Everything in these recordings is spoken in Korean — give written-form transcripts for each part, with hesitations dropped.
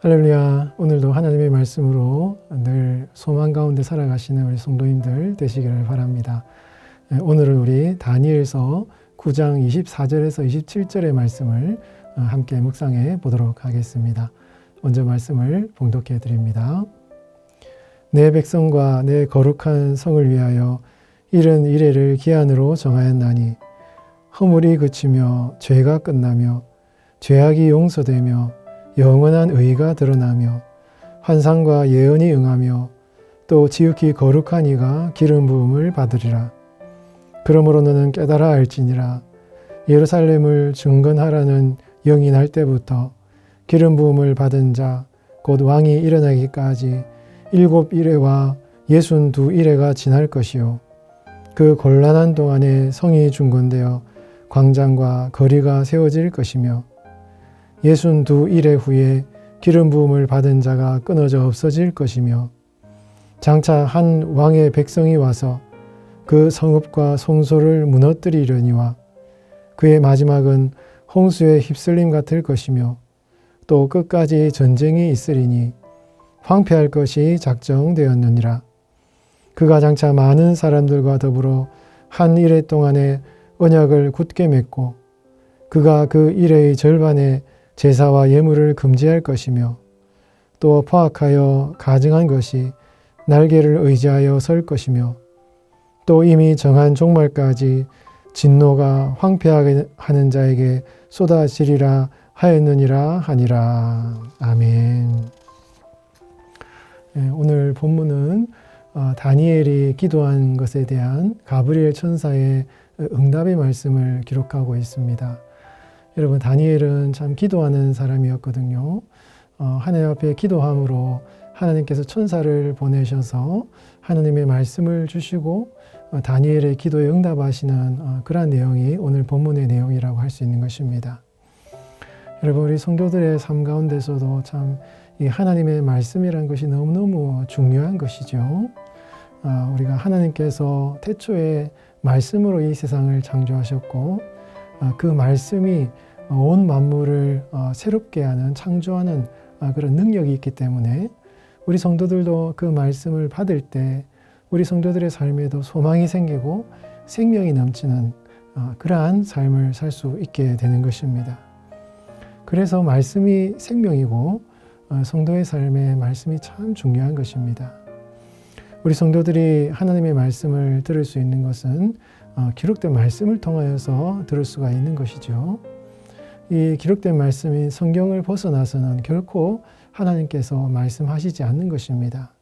할렐루야. 오늘도 하나님의 말씀으로 늘 소망 가운데 살아가시는 우리 성도님들 되시기를 바랍니다. 오늘은 우리 다니엘서 9장 24절에서 27절의 말씀을 함께 묵상해 보도록 하겠습니다. 먼저 말씀을 봉독해 드립니다. 내 백성과 내 거룩한 성을 위하여 이른 이레를 기한으로 정하였나니 허물이 그치며 죄가 끝나며 죄악이 용서되며 영원한 의가 드러나며 환상과 예언이 응하며 또 지극히 거룩한 이가 기름 부음을 받으리라. 그러므로 너는 깨달아 알지니라. 예루살렘을 중건하라는 영이 날 때부터 기름 부음을 받은 자 곧 왕이 일어나기까지 7 이레와 62 이레가 지날 것이요 그 곤란한 동안에 성이 중건되어 광장과 거리가 세워질 것이며 62 이레 후에 기름 부음을 받은 자가 끊어져 없어질 것이며 장차 한 왕의 백성이 와서 그 성읍과 성소를 무너뜨리려니와 그의 마지막은 홍수에 휩쓸림 같을 것이며 또 끝까지 전쟁이 있으리니 황폐할 것이 작정되었느니라. 그가 장차 많은 사람들과 더불어 한 이레 동안에 언약을 굳게 맺고 그가 그 이레의 절반에 제사와 예물을 금지할 것이며 또 포악하여 가증한 것이 날개를 의지하여 설 것이며 또 이미 정한 종말까지 진노가 황폐하게 하는 자에게 쏟아지리라 하였느니라 하니라. 아멘. 오늘 본문은 다니엘이 기도한 것에 대한 가브리엘 천사의 응답의 말씀을 기록하고 있습니다. 여러분, 다니엘은 참 기도하는 사람이었거든요. 하나님 앞에 기도함으로 하나님께서 천사를 보내셔서 하나님의 말씀을 주시고 다니엘의 기도에 응답하시는 그러한 내용이 오늘 본문의 내용이라고 할 수 있는 것입니다. 여러분, 우리 성도들의 삶 가운데서도 참 이 하나님의 말씀이라는 것이 너무너무 중요한 것이죠. 우리가 하나님께서 태초에 말씀으로 이 세상을 창조하셨고 그 말씀이 온 만물을 새롭게 하는, 창조하는 그런 능력이 있기 때문에 우리 성도들도 그 말씀을 받을 때 우리 성도들의 삶에도 소망이 생기고 생명이 넘치는 그러한 삶을 살 수 있게 되는 것입니다. 그래서 말씀이 생명이고 성도의 삶에 말씀이 참 중요한 것입니다. 우리 성도들이 하나님의 말씀을 들을 수 있는 것은 기록된 말씀을 통하여서 들을 수가 있는 것이죠. 이 기록된 말씀인 성경을 벗어나서는 결코 하나님께서 말씀하시지 않는 것입니다.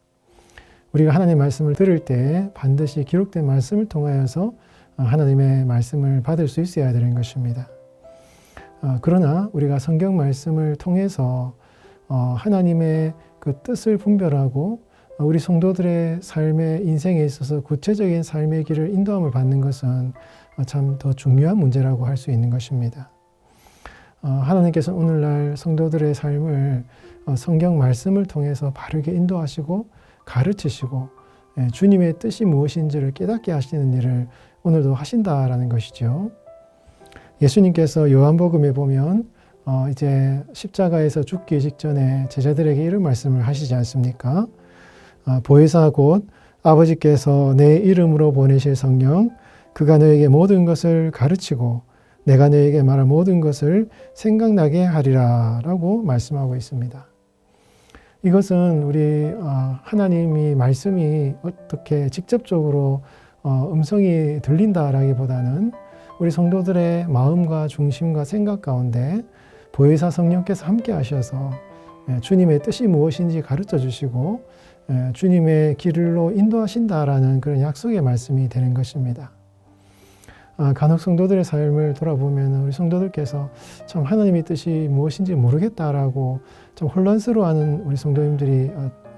우리가 하나님의 말씀을 들을 때 반드시 기록된 말씀을 통하여서 하나님의 말씀을 받을 수 있어야 되는 것입니다. 그러나 우리가 성경 말씀을 통해서 하나님의 그 뜻을 분별하고 우리 성도들의 삶의 인생에 있어서 구체적인 삶의 길을 인도함을 받는 것은 참 더 중요한 문제라고 할 수 있는 것입니다. 하나님께서 오늘날 성도들의 삶을 성경 말씀을 통해서 바르게 인도하시고 가르치시고 주님의 뜻이 무엇인지를 깨닫게 하시는 일을 오늘도 하신다라는 것이죠. 예수님께서 요한복음에 보면 이제 십자가에서 죽기 직전에 제자들에게 이런 말씀을 하시지 않습니까? 보혜사 곧 아버지께서 내 이름으로 보내실 성령 그가 너에게 모든 것을 가르치고 내가 너에게 말할 모든 것을 생각나게 하리라 라고 말씀하고 있습니다. 이것은 우리 하나님이 말씀이 어떻게 직접적으로 음성이 들린다라기보다는 우리 성도들의 마음과 중심과 생각 가운데 보혜사 성령께서 함께 하셔서 주님의 뜻이 무엇인지 가르쳐 주시고 주님의 길로 인도하신다라는 그런 약속의 말씀이 되는 것입니다. 간혹 성도들의 삶을 돌아보면 우리 성도들께서 참 하나님의 뜻이 무엇인지 모르겠다라고 좀 혼란스러워하는 우리 성도님들이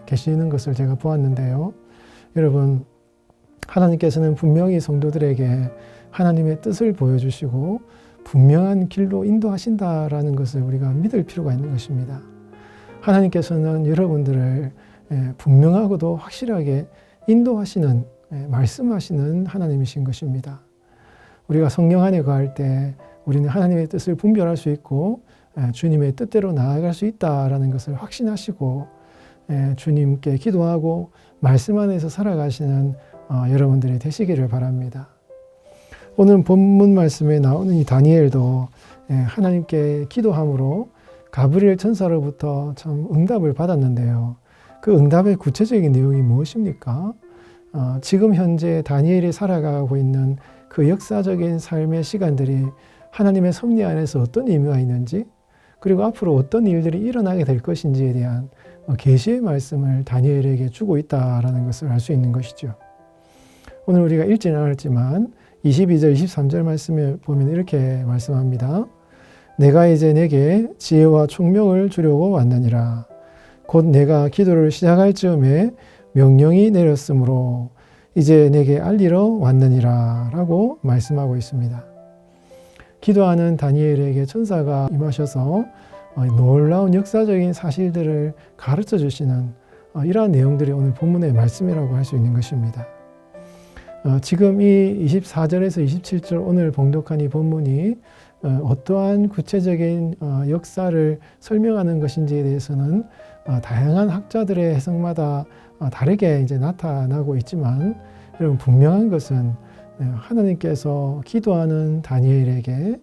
계시는 것을 제가 보았는데요. 여러분, 하나님께서는 분명히 성도들에게 하나님의 뜻을 보여주시고 분명한 길로 인도하신다라는 것을 우리가 믿을 필요가 있는 것입니다. 하나님께서는 여러분들을 분명하고도 확실하게 인도하시는, 말씀하시는 하나님이신 것입니다. 우리가 성령 안에 거할 때 우리는 하나님의 뜻을 분별할 수 있고 주님의 뜻대로 나아갈 수 있다라는 것을 확신하시고 주님께 기도하고 말씀 안에서 살아가시는 여러분들이 되시기를 바랍니다. 오늘 본문 말씀에 나오는 이 다니엘도 하나님께 기도함으로 가브리엘 천사로부터 참 응답을 받았는데요. 그 응답의 구체적인 내용이 무엇입니까? 지금 현재 다니엘이 살아가고 있는 그 역사적인 삶의 시간들이 하나님의 섭리 안에서 어떤 의미가 있는지, 그리고 앞으로 어떤 일들이 일어나게 될 것인지에 대한 계시의 말씀을 다니엘에게 주고 있다라는 것을 알 수 있는 것이죠. 오늘 우리가 읽지는 않았지만 22절, 23절 말씀에 보면 이렇게 말씀합니다. 내가 이제 내게 지혜와 총명을 주려고 왔느니라. 곧 내가 기도를 시작할 즈음에 명령이 내렸으므로 이제 내게 알리러 왔느니라 라고 말씀하고 있습니다. 기도하는 다니엘에게 천사가 임하셔서 놀라운 역사적인 사실들을 가르쳐 주시는 이러한 내용들이 오늘 본문의 말씀이라고 할 수 있는 것입니다. 지금 이 24절에서 27절 오늘 봉독한 이 본문이 어떠한 구체적인 역사를 설명하는 것인지에 대해서는 다양한 학자들의 해석마다 다르게 이제 나타나고 있지만, 여러분 분명한 것은 하나님께서 기도하는 다니엘에게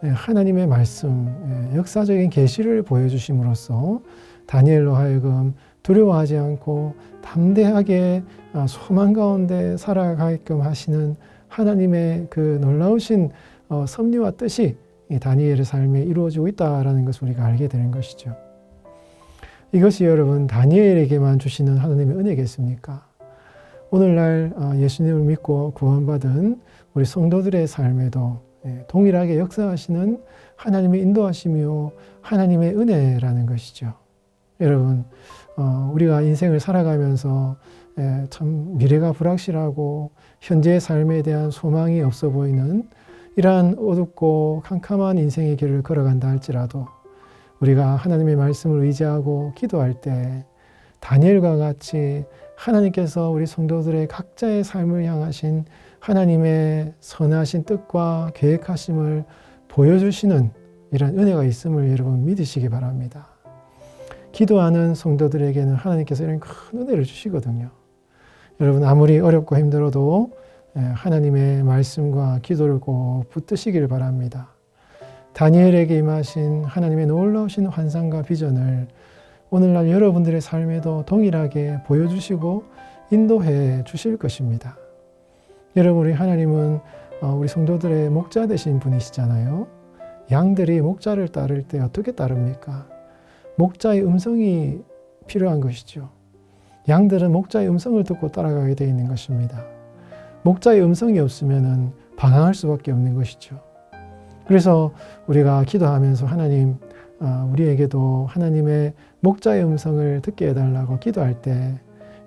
하나님의 말씀, 역사적인 계시를 보여주심으로써 다니엘로 하여금 두려워하지 않고 담대하게 소망 가운데 살아가게끔 하시는 하나님의 그 놀라우신 섭리와 뜻이 이 다니엘의 삶에 이루어지고 있다는 것을 우리가 알게 되는 것이죠. 이것이 여러분 다니엘에게만 주시는 하나님의 은혜겠습니까? 오늘날 예수님을 믿고 구원받은 우리 성도들의 삶에도 동일하게 역사하시는 하나님의 인도하심이요 하나님의 은혜라는 것이죠. 여러분 우리가 인생을 살아가면서 참 미래가 불확실하고 현재의 삶에 대한 소망이 없어 보이는 이러한 어둡고 캄캄한 인생의 길을 걸어간다 할지라도 우리가 하나님의 말씀을 의지하고 기도할 때 다니엘과 같이 하나님께서 우리 성도들의 각자의 삶을 향하신 하나님의 선하신 뜻과 계획하심을 보여주시는 이런 은혜가 있음을 여러분 믿으시기 바랍니다. 기도하는 성도들에게는 하나님께서 이런 큰 은혜를 주시거든요. 여러분 아무리 어렵고 힘들어도 하나님의 말씀과 기도를 꼭 붙드시길 바랍니다. 다니엘에게 임하신 하나님의 놀라우신 환상과 비전을 오늘날 여러분들의 삶에도 동일하게 보여주시고 인도해 주실 것입니다. 여러분 우리 하나님은 우리 성도들의 목자 되신 분이시잖아요. 양들이 목자를 따를 때 어떻게 따릅니까? 목자의 음성이 필요한 것이죠. 양들은 목자의 음성을 듣고 따라가게 되어 있는 것입니다. 목자의 음성이 없으면 방황할 수밖에 없는 것이죠. 그래서 우리가 기도하면서 하나님, 우리에게도 하나님의 목자의 음성을 듣게 해달라고 기도할 때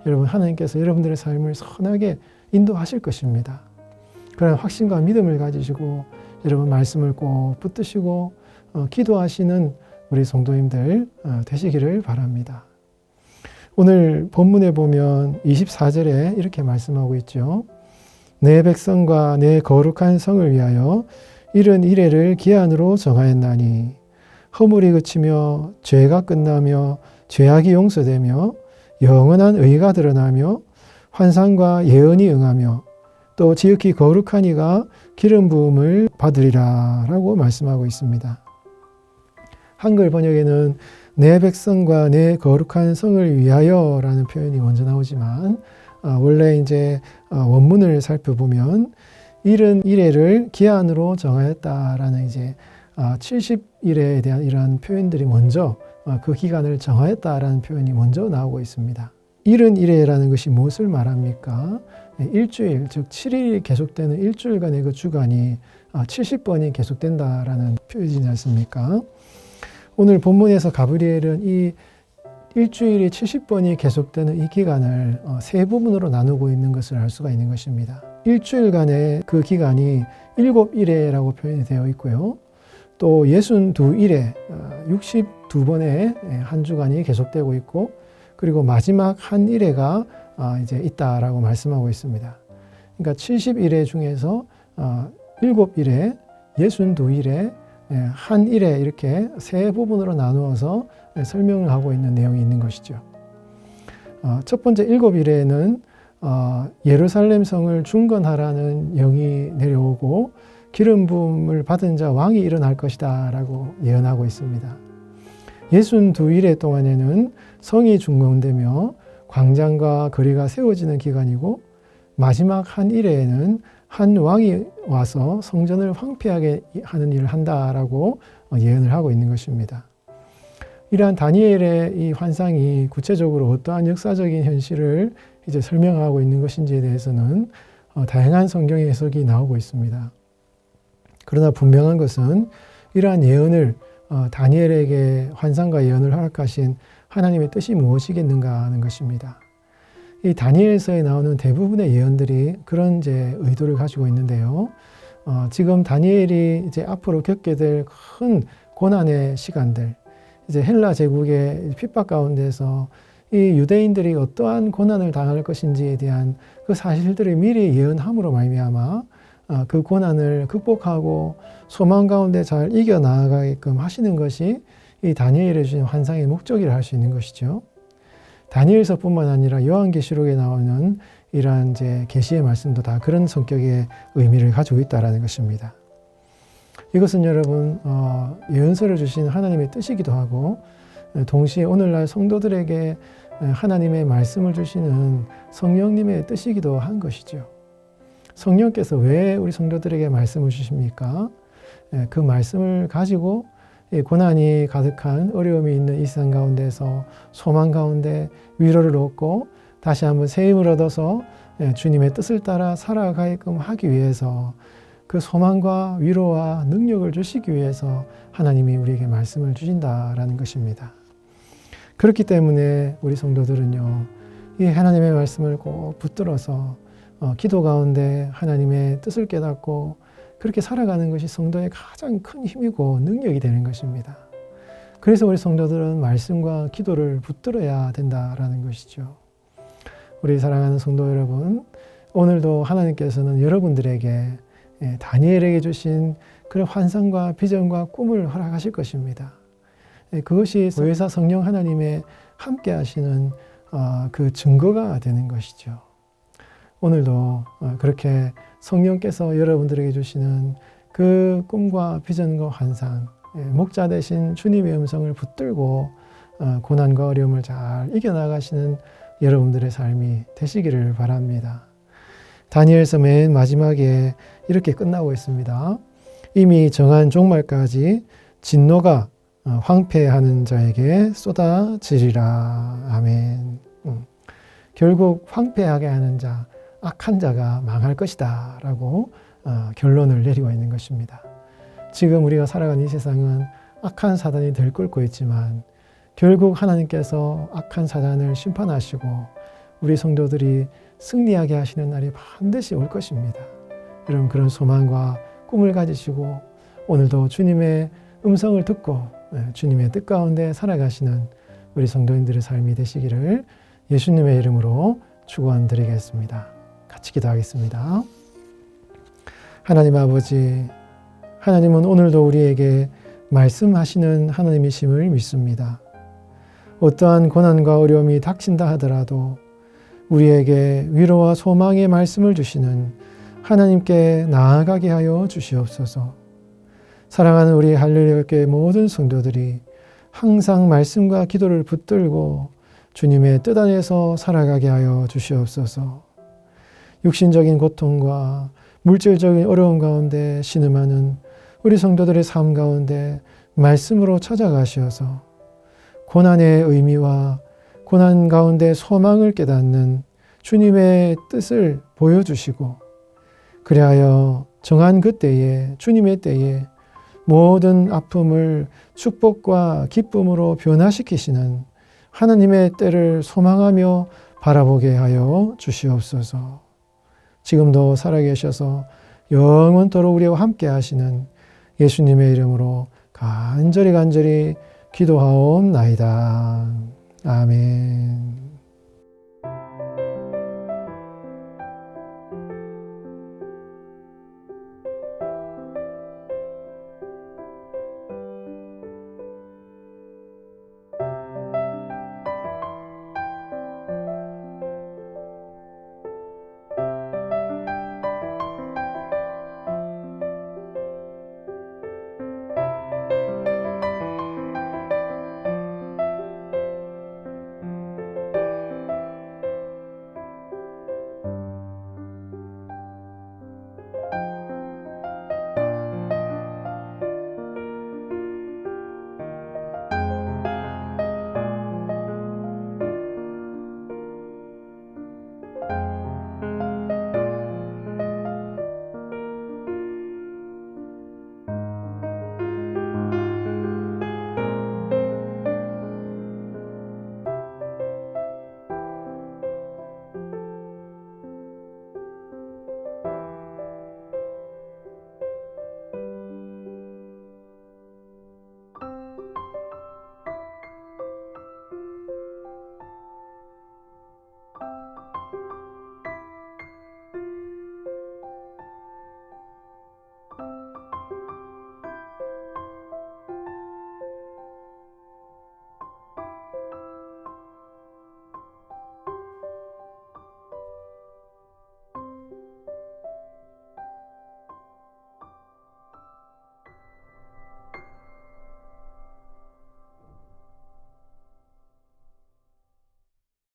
여러분 하나님께서 여러분들의 삶을 선하게 인도하실 것입니다. 그런 확신과 믿음을 가지시고 여러분 말씀을 꼭 붙드시고 기도하시는 우리 성도님들 되시기를 바랍니다. 오늘 본문에 보면 24절에 이렇게 말씀하고 있죠. 내 백성과 내 거룩한 성을 위하여 이른 이레를 기한으로 정하였나니 허물이 그치며 죄가 끝나며 죄악이 용서되며 영원한 의가 드러나며 환상과 예언이 응하며 또 지극히 거룩한 이가 기름 부음을 받으리라 라고 말씀하고 있습니다. 한글 번역에는 내 백성과 내 거룩한 성을 위하여 라는 표현이 먼저 나오지만 원래 이제 원문을 살펴보면 이른 이레를 기한으로 정하였다라는 이제 70일에 대한 이러한 표현들이 먼저 그 기간을 정하였다라는 표현이 먼저 나오고 있습니다. 이른 이레라는 것이 무엇을 말합니까? 일주일, 즉 7일이 계속되는 일주일간의 그 주간이 70번이 계속된다라는 표현이지 않습니까? 오늘 본문에서 가브리엘은 이 일주일이 70번이 계속되는 이 기간을 세 부분으로 나누고 있는 것을 알 수가 있는 것입니다. 일주일간의 그 기간이 7일에라고 표현이 되어 있고요. 또 62일에 62번의 한 주간이 계속되고 있고 그리고 마지막 한 일회가 이제 있다라고 말씀하고 있습니다. 그러니까 70일회 중에서 7일에 62일에 한 일에 이렇게 세 부분으로 나누어서 설명을 하고 있는 내용이 있는 것이죠. 첫 번째 7일에는 예루살렘 성을 중건하라는 영이 내려오고 기름 부음을 받은 자 왕이 일어날 것이다 라고 예언하고 있습니다. 62일 동안에는 성이 중건되며 광장과 거리가 세워지는 기간이고 마지막 한 일에는 한 왕이 와서 성전을 황폐하게 하는 일을 한다라고 예언을 하고 있는 것입니다. 이러한 다니엘의 이 환상이 구체적으로 어떠한 역사적인 현실을 이제 설명하고 있는 것인지에 대해서는 다양한 성경의 해석이 나오고 있습니다. 그러나 분명한 것은 이러한 예언을 다니엘에게 환상과 예언을 허락하신 하나님의 뜻이 무엇이겠는가 하는 것입니다. 이 다니엘서에 나오는 대부분의 예언들이 그런 이제 의도를 가지고 있는데요. 지금 다니엘이 이제 앞으로 겪게 될 큰 고난의 시간들, 이제 헬라 제국의 핍박 가운데서 이 유대인들이 어떠한 고난을 당할 것인지에 대한 그 사실들을 미리 예언함으로 말미암아 그 고난을 극복하고 소망 가운데 잘 이겨 나아가게끔 하시는 것이 이 다니엘에 주신 환상의 목적이라 할 수 있는 것이죠. 다니엘서뿐만 아니라 요한계시록에 나오는 이러한 이제 계시의 말씀도 다 그런 성격의 의미를 가지고 있다라는 것입니다. 이것은 여러분 예언서를 주신 하나님의 뜻이기도 하고 동시에 오늘날 성도들에게 하나님의 말씀을 주시는 성령님의 뜻이기도 한 것이죠. 성령께서 왜 우리 성도들에게 말씀을 주십니까? 그 말씀을 가지고 고난이 가득한 어려움이 있는 이 세상 가운데서 소망 가운데 위로를 얻고 다시 한번 새 힘을 얻어서 주님의 뜻을 따라 살아가게끔 하기 위해서 그 소망과 위로와 능력을 주시기 위해서 하나님이 우리에게 말씀을 주신다라는 것입니다. 그렇기 때문에 우리 성도들은요, 이 하나님의 말씀을 꼭 붙들어서 기도 가운데 하나님의 뜻을 깨닫고 그렇게 살아가는 것이 성도의 가장 큰 힘이고 능력이 되는 것입니다. 그래서 우리 성도들은 말씀과 기도를 붙들어야 된다라는 것이죠. 우리 사랑하는 성도 여러분, 오늘도 하나님께서는 여러분들에게 다니엘에게 주신 그런 환상과 비전과 꿈을 허락하실 것입니다. 그것이 보혜사 성령 하나님의 함께 하시는 그 증거가 되는 것이죠. 오늘도 그렇게 성령께서 여러분들에게 주시는 그 꿈과 비전과 환상, 목자 되신 주님의 음성을 붙들고 고난과 어려움을 잘 이겨나가시는 여러분들의 삶이 되시기를 바랍니다. 다니엘서 맨 마지막에 이렇게 끝나고 있습니다. 이미 정한 종말까지 진노가 황폐하는 자에게 쏟아지리라. 아멘. 결국 황폐하게 하는 자, 악한 자가 망할 것이다 라고 결론을 내리고 있는 것입니다. 지금 우리가 살아가는 이 세상은 악한 사단이 들끓고 있지만 결국 하나님께서 악한 사단을 심판하시고 우리 성도들이 승리하게 하시는 날이 반드시 올 것입니다. 여러분 그런 소망과 꿈을 가지시고 오늘도 주님의 음성을 듣고 주님의 뜻 가운데 살아가시는 우리 성도님들의 삶이 되시기를 예수님의 이름으로 축원드리겠습니다. 같이 기도하겠습니다. 하나님 아버지, 하나님은 오늘도 우리에게 말씀하시는 하나님이심을 믿습니다. 어떠한 고난과 어려움이 닥친다 하더라도 우리에게 위로와 소망의 말씀을 주시는 하나님께 나아가게 하여 주시옵소서. 사랑하는 우리 할렐루야 교회 모든 성도들이 항상 말씀과 기도를 붙들고 주님의 뜻 안에서 살아가게 하여 주시옵소서. 육신적인 고통과 물질적인 어려움 가운데 신음하는 우리 성도들의 삶 가운데 말씀으로 찾아가셔서 고난의 의미와 고난 가운데 소망을 깨닫는 주님의 뜻을 보여주시고 그리하여 정한 그 때에 주님의 때에 모든 아픔을 축복과 기쁨으로 변화시키시는 하나님의 때를 소망하며 바라보게 하여 주시옵소서. 지금도 살아계셔서 영원토록 우리와 함께 하시는 예수님의 이름으로 간절히 기도하옵나이다. 아멘.